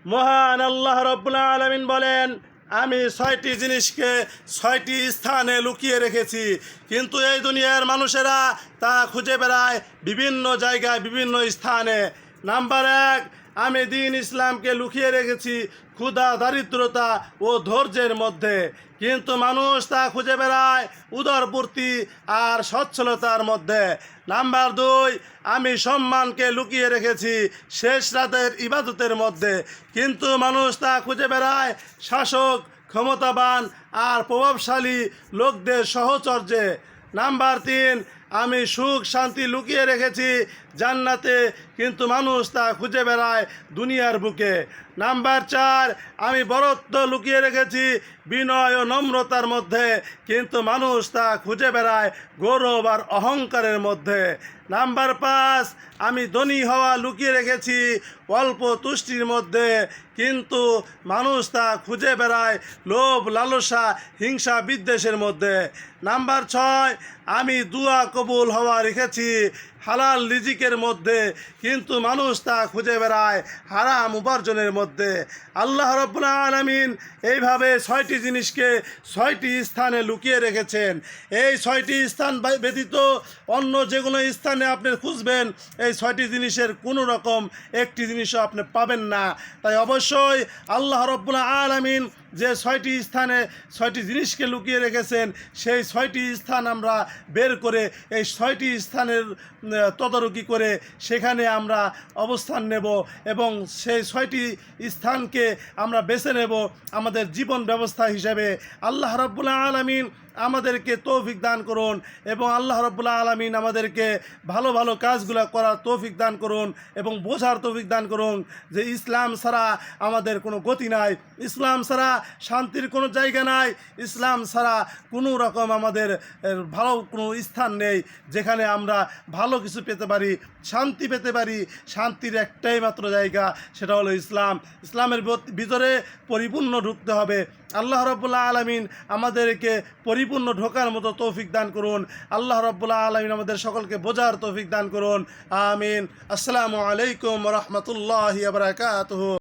মহান আল্লাহ রাব্বুল আলামিন বলেন, আমি 6টি জিনিসকে 6টি স্থানে লুকিয়ে রেখেছি, কিন্তু এই দুনিয়ার মানুষেরা তা খুঁজে বেড়ায় বিভিন্ন জায়গায়, বিভিন্ন স্থানে। নাম্বার 1, আমি দ্বীন ইসলামকে লুকিয়ে রেখেছি ক্ষুধা, দারিদ্রতা ও ধৈর্যের মধ্যে, কিন্তু মানুষ তা খুঁজে বেড়ায় উদরপূর্তি আর সচ্ছলতার মধ্যে। নাম্বার 2, আমি সম্মানকে লুকিয়ে রেখেছি শেষ রাতের ইবাদতের মধ্যে, কিন্তু মানুষ তা খুঁজে বেড়ায় শাসক, ক্ষমতাবান আর প্রভাবশালী লোকদের সহচর্যে। নাম্বার 3, আমি সুখ শান্তি লুকিয়ে রেখেছি জান্নাতে, কিন্তু মানুষ তা খুঁজে বেড়ায় দুনিয়ার বুকে। নাম্বার 4, আমি বরত্ব লুকিয়ে রেখেছি বিনয় ও নম্রতার মধ্যে, কিন্তু মানুষ তা খুঁজে বেড়ায় গৌরব আর অহংকারের মধ্যে। নাম্বার 5, আমি ধনী হওয়া লুকিয়ে রেখেছি অল্প তুষ্টির মধ্যে, কিন্তু মানুষ তা খুঁজে বেড়ায় লোভ, লালসা, হিংসা, বিদ্বেষের মধ্যে। নাম্বার 6, আমি দুয়া কবুল হওয়া রেখেছি হালাল রিজিকের মধ্যে, কিন্তু মানুষ তা খুঁজে বেড়ায় হারাম উপার্জনের মধ্যে। আল্লাহ রাব্বুল আলামিন এইভাবে 6টি জিনিসকে 6টি স্থানে লুকিয়ে রেখেছেন। এই 6টি স্থান ব্যতীত অন্য যে কোনো স্থানে আপনি খুঁজবেন, এই 6টি জিনিসের কোনো রকম একটি জিনিসও আপনি পাবেন না। তাই অবশ্যই আল্লাহ রাব্বুল আলামিন যে 6টি স্থানে 6টি জিনিসকে লুকিয়ে রেখেছেন, সেই 6টি স্থান আমরা বের করে এই 6টি স্থানের তদারকি করে সেখানে আমরা অবস্থান নেব এবং সেই 6টি স্থানকে আমরা বেছে নেব আমাদের জীবন ব্যবস্থা হিসেবে। আল্লাহ রাব্বুল আলামিন আমাদেরকে তৌফিক দান করুন এবং আল্লাহ রাব্বুল আলামিন আমাদেরকে ভালো ভালো কাজগুলো করার তৌফিক দান করুন এবং বোঝার তৌফিক দান করুন যে ইসলাম ছাড়া আমাদের কোনো গতি নাই, ইসলাম ছাড়া শান্তির কোনো জায়গা নাই, ইসলাম ছাড়া কোনো রকম আমাদের ভালো কোনো স্থান নেই যেখানে আমরা ভালো কিছু পেতে পারি, শান্তি পেতে পারি। শান্তির একটাই মাত্র জায়গা, সেটা হলো ইসলাম। ইসলামের ভিতরে পরিপূর্ণ ঢুকতে হবে। আল্লাহ রাব্বুল আলামিন আমাদেরকে পরিপূর্ণ ঢোকার মতো তৌফিক দান করুন। আল্লাহ রাব্বুল আলামিন আমাদের সকলকে বোঝার তৌফিক দান করুন। আমিন। আসসালামু আলাইকুম ওয়া রাহমাতুল্লাহি ওয়া বারাকাতুহু।